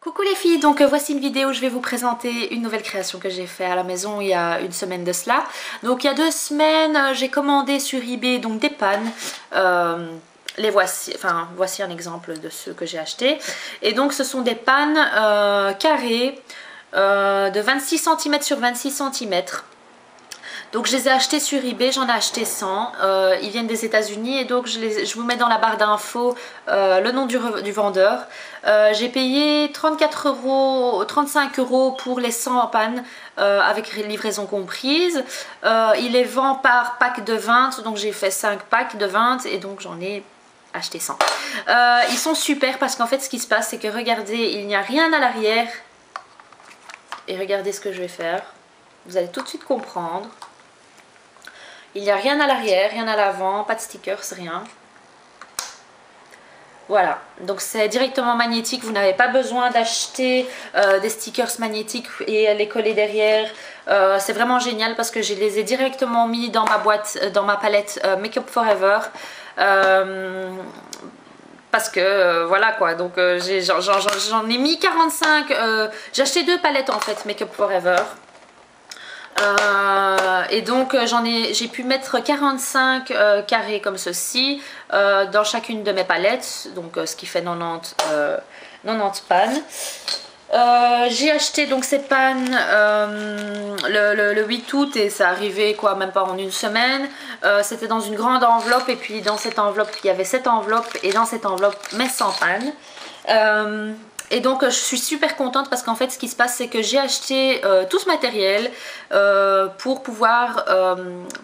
Coucou les filles, donc voici une vidéo où je vais vous présenter une nouvelle création que j'ai fait à la maison il y a une semaine de cela. Donc il y a 2 semaines, j'ai commandé sur eBay donc des pannes. Les voici, enfin voici un exemple de ceux que j'ai achetés. Et donc ce sont des pannes carrées de 26 cm sur 26 cm. Donc je les ai achetés sur eBay, j'en ai acheté 100, ils viennent des États-Unis et donc je vous mets dans la barre d'infos le nom du vendeur. J'ai payé 35 € pour les 100 pannes avec livraison comprise. Il les vend par pack de 20, donc j'ai fait 5 packs de 20 et donc j'en ai acheté 100. Ils sont super parce qu'en fait ce qui se passe c'est que regardez, il n'y a rien à l'arrière et regardez ce que je vais faire. Vous allez tout de suite comprendre. Il n'y a rien à l'arrière, rien à l'avant, pas de stickers, rien. Voilà, donc c'est directement magnétique, vous n'avez pas besoin d'acheter des stickers magnétiques et les coller derrière. C'est vraiment génial parce que je les ai directement mis dans ma boîte, dans ma palette Make Up Forever. Parce que voilà quoi, donc j'en ai mis 45, j'ai acheté 2 palettes en fait Make Up Forever. Et donc j'ai pu mettre 45 carrés comme ceci dans chacune de mes palettes, donc ce qui fait 90 pannes. J'ai acheté donc ces pannes le 8 août et ça arrivait quoi, même pas en une semaine. C'était dans une grande enveloppe et puis dans cette enveloppe il y avait cette enveloppe et dans cette enveloppe mes 100 pannes. Et donc je suis super contente parce qu'en fait ce qui se passe c'est que j'ai acheté tout ce matériel pour pouvoir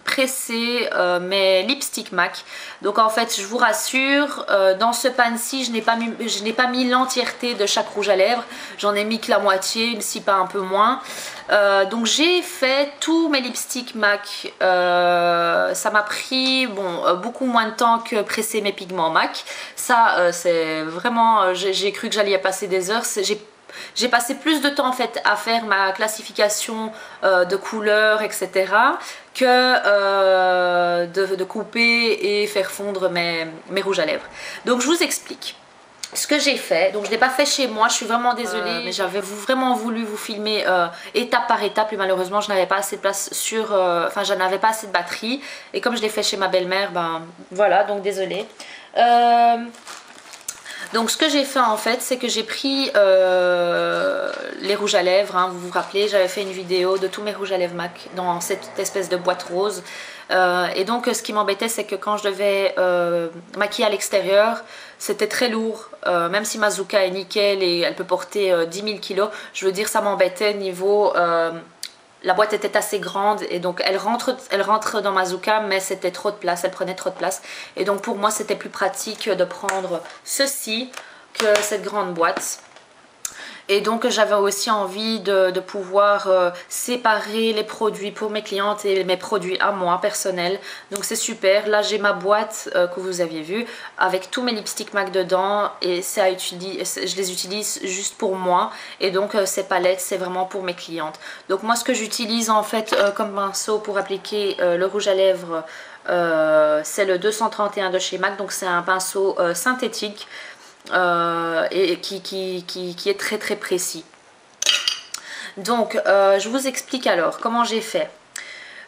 presser mes lipsticks MAC. Donc en fait je vous rassure, dans ce pan-ci je n'ai pas mis l'entièreté de chaque rouge à lèvres. J'en ai mis que la moitié, si pas un peu moins. Donc j'ai fait tous mes lipsticks MAC. Ça m'a pris beaucoup moins de temps que presser mes pigments MAC. Ça c'est vraiment, j'ai cru que j'allais y passer des heures. J'ai passé plus de temps en fait à faire ma classification de couleurs etc. que de couper et faire fondre mes rouges à lèvres. Donc je vous explique ce que j'ai fait. Donc je ne l'ai pas fait chez moi, je suis vraiment désolée, mais j'avais vraiment voulu vous filmer étape par étape et malheureusement je n'avais pas assez de place sur, enfin je n'avais pas assez de batterie et comme je l'ai fait chez ma belle-mère, ben voilà, donc désolée. Donc ce que j'ai fait en fait c'est que j'ai pris les rouges à lèvres, hein, vous vous rappelez j'avais fait une vidéo de tous mes rouges à lèvres MAC dans cette espèce de boîte rose. Et donc ce qui m'embêtait c'est que quand je devais maquiller à l'extérieur c'était très lourd, même si Mazuka est nickel et elle peut porter 10 000 kg, je veux dire ça m'embêtait niveau... la boîte était assez grande et donc elle rentre dans Mazuka mais c'était trop de place, elle prenait trop de place. Et donc pour moi c'était plus pratique de prendre ceci que cette grande boîte. Et donc j'avais aussi envie de pouvoir séparer les produits pour mes clientes et mes produits à moi personnels. Donc c'est super. Là j'ai ma boîte que vous aviez vue avec tous mes lipsticks MAC dedans et je les utilise juste pour moi. Et donc ces palettes c'est vraiment pour mes clientes. Donc moi ce que j'utilise en fait comme pinceau pour appliquer le rouge à lèvres c'est le 231 de chez MAC. Donc c'est un pinceau synthétique. Et qui est très très précis. Donc je vous explique alors comment j'ai fait.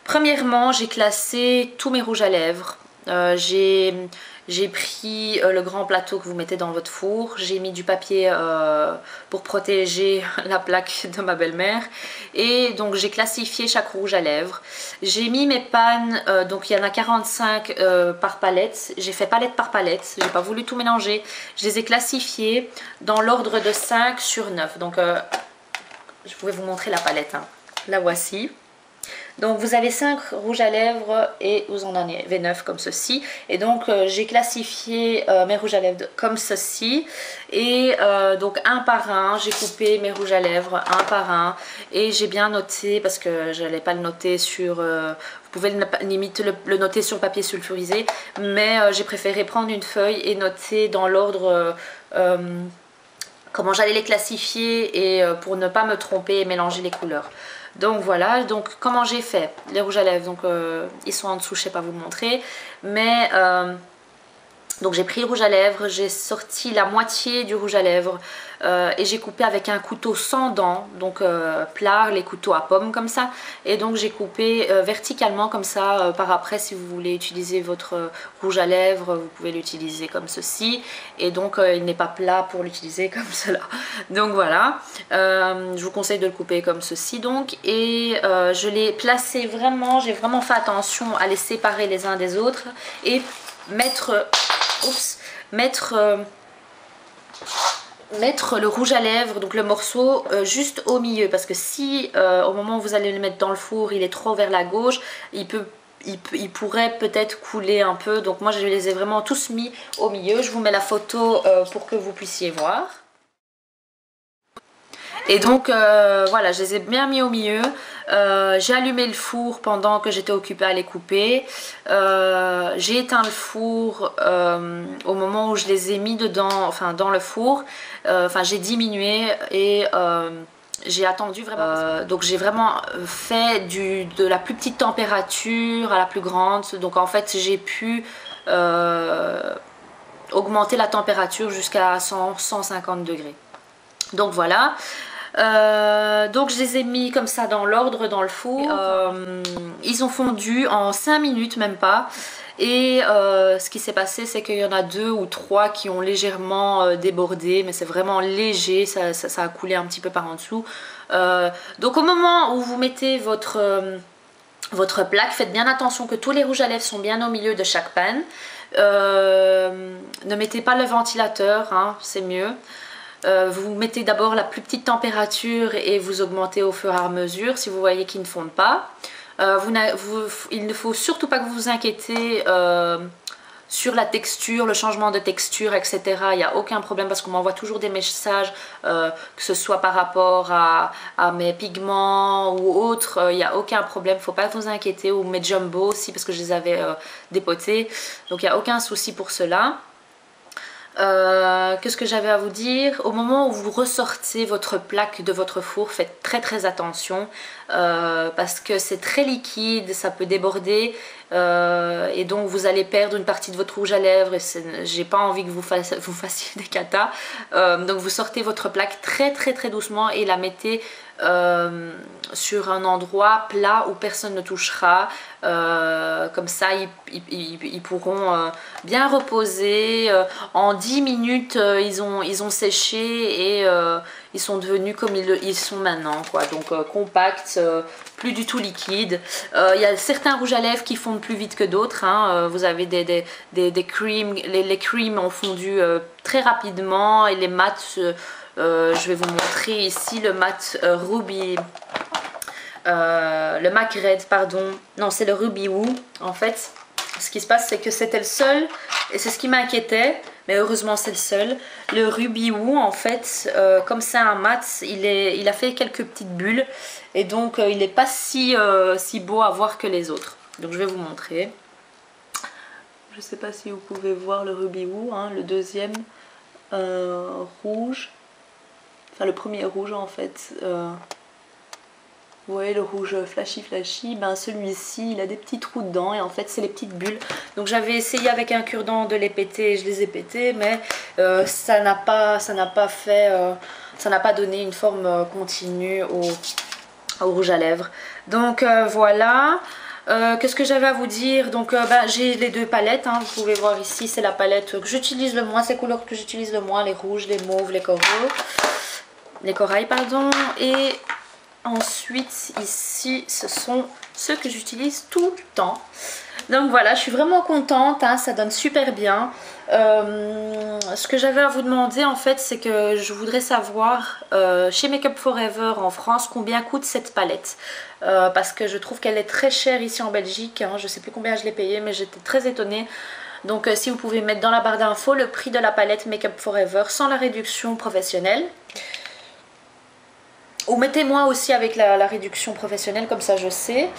Premièrement j'ai classé tous mes rouges à lèvres. J'ai pris le grand plateau que vous mettez dans votre four, j'ai mis du papier pour protéger la plaque de ma belle-mère et donc j'ai classifié chaque rouge à lèvres. J'ai mis mes pannes, donc il y en a 45 par palette, j'ai fait palette par palette, j'ai pas voulu tout mélanger, je les ai classifiées dans l'ordre de 5 sur 9. Donc je pouvais vous montrer la palette, hein. La voici. Donc vous avez 5 rouges à lèvres et vous en avez 9 comme ceci. Et donc j'ai classifié mes rouges à lèvres comme ceci. Et donc un par un, j'ai coupé mes rouges à lèvres un par un. Et j'ai bien noté, parce que je n'allais pas le noter sur... vous pouvez limite le noter sur le papier sulfurisé. Mais j'ai préféré prendre une feuille et noter dans l'ordre... comment j'allais les classifier et pour ne pas me tromper et mélanger les couleurs. Donc voilà, donc comment j'ai fait les rouges à lèvres, donc ils sont en dessous, je ne sais pas vous le montrer, mais Donc j'ai pris le rouge à lèvres, j'ai sorti la moitié du rouge à lèvres et j'ai coupé avec un couteau sans dents, donc plat, les couteaux à pommes comme ça. Et donc j'ai coupé verticalement comme ça, par après si vous voulez utiliser votre rouge à lèvres, vous pouvez l'utiliser comme ceci. Et donc il n'est pas plat pour l'utiliser comme cela. Donc voilà, je vous conseille de le couper comme ceci donc. Et je l'ai placé vraiment, j'ai vraiment fait attention à les séparer les uns des autres et mettre le rouge à lèvres, donc le morceau juste au milieu, parce que si au moment où vous allez le mettre dans le four il est trop vers la gauche, il pourrait peut-être couler un peu. Donc moi je les ai vraiment tous mis au milieu. Je vous mets la photo pour que vous puissiez voir. Et donc voilà, je les ai bien mis au milieu. J'ai allumé le four pendant que j'étais occupée à les couper. J'ai éteint le four au moment où je les ai mis dedans, enfin dans le four. Enfin j'ai diminué et j'ai attendu vraiment. Donc j'ai vraiment fait de la plus petite température à la plus grande. Donc en fait j'ai pu augmenter la température jusqu'à 150 degrés. Donc voilà. Donc je les ai mis comme ça dans l'ordre dans le four. Ils ont fondu en 5 minutes, même pas. Et ce qui s'est passé, c'est qu'il y en a 2 ou 3 qui ont légèrement débordé, mais c'est vraiment léger, ça a coulé un petit peu par en dessous. Donc au moment où vous mettez votre plaque, faites bien attention que tous les rouges à lèvres sont bien au milieu de chaque panne. Ne mettez pas le ventilateur, hein, c'est mieux. Vous mettez d'abord la plus petite température et vous augmentez au fur et à mesure si vous voyez qu'ils ne fondent pas. Il ne faut surtout pas que vous vous inquiétez sur la texture, le changement de texture, etc. Il n'y a aucun problème parce qu'on m'envoie toujours des messages, que ce soit par rapport à mes pigments ou autres. Il n'y a aucun problème, il ne faut pas vous inquiéter. Ou mes jumbo aussi parce que je les avais dépotés. Donc il n'y a aucun souci pour cela. Qu'est-ce que j'avais à vous dire? Au moment où vous ressortez votre plaque de votre four, faites très attention parce que c'est très liquide, ça peut déborder et donc vous allez perdre une partie de votre rouge à lèvres et j'ai pas envie que vous fassiez des catas. Donc vous sortez votre plaque très doucement et la mettez sur un endroit plat où personne ne touchera. Comme ça ils pourront bien reposer. En 10 minutes ils ont séché et ils sont devenus comme ils sont maintenant quoi. Donc compact, plus du tout liquide. Il y a certains rouges à lèvres qui fondent plus vite que d'autres, hein. Vous avez des creams, les creams ont fondu très rapidement et les mats, je vais vous montrer ici le mat Ruby, le MAC Red, pardon, non c'est le Ruby Woo en fait. Ce qui se passe c'est que c'était le seul, et c'est ce qui m'inquiétait, mais heureusement c'est le seul. Le Ruby Woo en fait, comme c'est un mat, il a fait quelques petites bulles, et donc il n'est pas si beau à voir que les autres. Donc je vais vous montrer. Je ne sais pas si vous pouvez voir le Ruby Woo, hein, le deuxième rouge, enfin le premier rouge en fait. Vous voyez le rouge flashy, ben celui-ci il a des petits trous dedans et en fait c'est les petites bulles. Donc j'avais essayé avec un cure-dent de les péter, je les ai pétés, mais ça n'a pas donné une forme continue au rouge à lèvres. Donc voilà. Qu'est-ce que j'avais à vous dire? Donc ben, j'ai les 2 palettes, hein, vous pouvez voir ici, c'est la palette que j'utilise le moins, ces couleurs que j'utilise le moins, les rouges, les mauves, les corails, pardon. Et ensuite ici ce sont ceux que j'utilise tout le temps. Donc voilà, je suis vraiment contente, hein, ça donne super bien. Ce que j'avais à vous demander en fait, c'est que je voudrais savoir chez Make Up For Ever en France combien coûte cette palette. Parce que je trouve qu'elle est très chère ici en Belgique, hein, je sais plus combien je l'ai payée mais j'étais très étonnée. Donc si vous pouvez mettre dans la barre d'infos le prix de la palette Make Up For Ever sans la réduction professionnelle. Ou mettez-moi aussi avec la réduction professionnelle, comme ça je sais.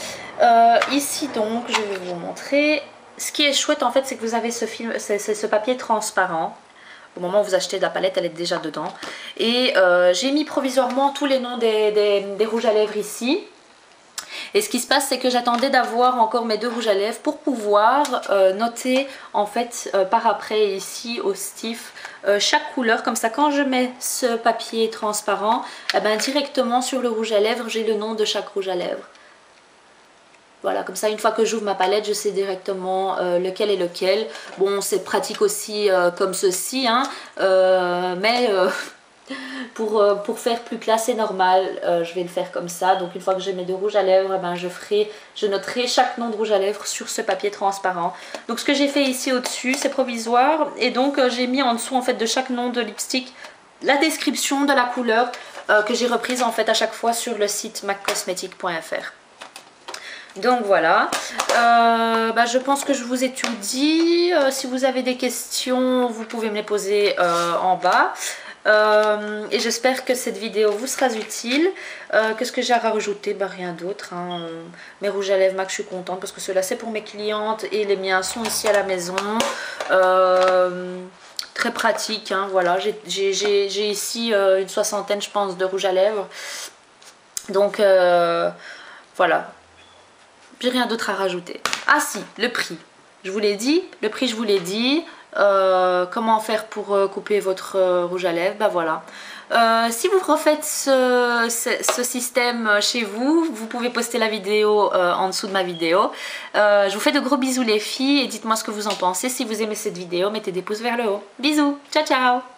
Ici donc, je vais vous montrer. Ce qui est chouette en fait, c'est que vous avez ce papier transparent. Au moment où vous achetez de la palette, elle est déjà dedans. Et j'ai mis provisoirement tous les noms des rouges à lèvres ici. Et ce qui se passe, c'est que j'attendais d'avoir encore mes 2 rouges à lèvres pour pouvoir noter en fait par après ici au stiff chaque couleur. Comme ça, quand je mets ce papier transparent, eh ben, directement sur le rouge à lèvres, j'ai le nom de chaque rouge à lèvres. Voilà, comme ça, une fois que j'ouvre ma palette, je sais directement lequel est lequel. Bon, c'est pratique aussi comme ceci, hein, mais pour faire plus classe et normal, je vais le faire comme ça. Donc, une fois que j'ai mes 2 rouges à lèvres, eh ben, je noterai chaque nom de rouge à lèvres sur ce papier transparent. Donc, ce que j'ai fait ici au-dessus, c'est provisoire. Et donc, j'ai mis en dessous en fait de chaque nom de lipstick la description de la couleur que j'ai reprise en fait à chaque fois sur le site maccosmetic.fr. Donc voilà, je pense que je vous ai tout dit. Si vous avez des questions, vous pouvez me les poser en bas. Et j'espère que cette vidéo vous sera utile. Qu'est-ce que j'ai à rajouter? Rien d'autre, hein. Mes rouges à lèvres MAC, je suis contente parce que ceux-là c'est pour mes clientes et les miens sont ici à la maison. Très pratique, hein, voilà. J'ai ici une 60aine je pense de rouges à lèvres. Donc voilà. J'ai rien d'autre à rajouter. Ah si, le prix. Je vous l'ai dit, le prix je vous l'ai dit. Comment faire pour couper votre rouge à lèvres, bah voilà. Si vous refaites ce système chez vous, vous pouvez poster la vidéo en dessous de ma vidéo. Je vous fais de gros bisous les filles et dites-moi ce que vous en pensez. Si vous aimez cette vidéo, mettez des pouces vers le haut. Bisous, ciao ciao.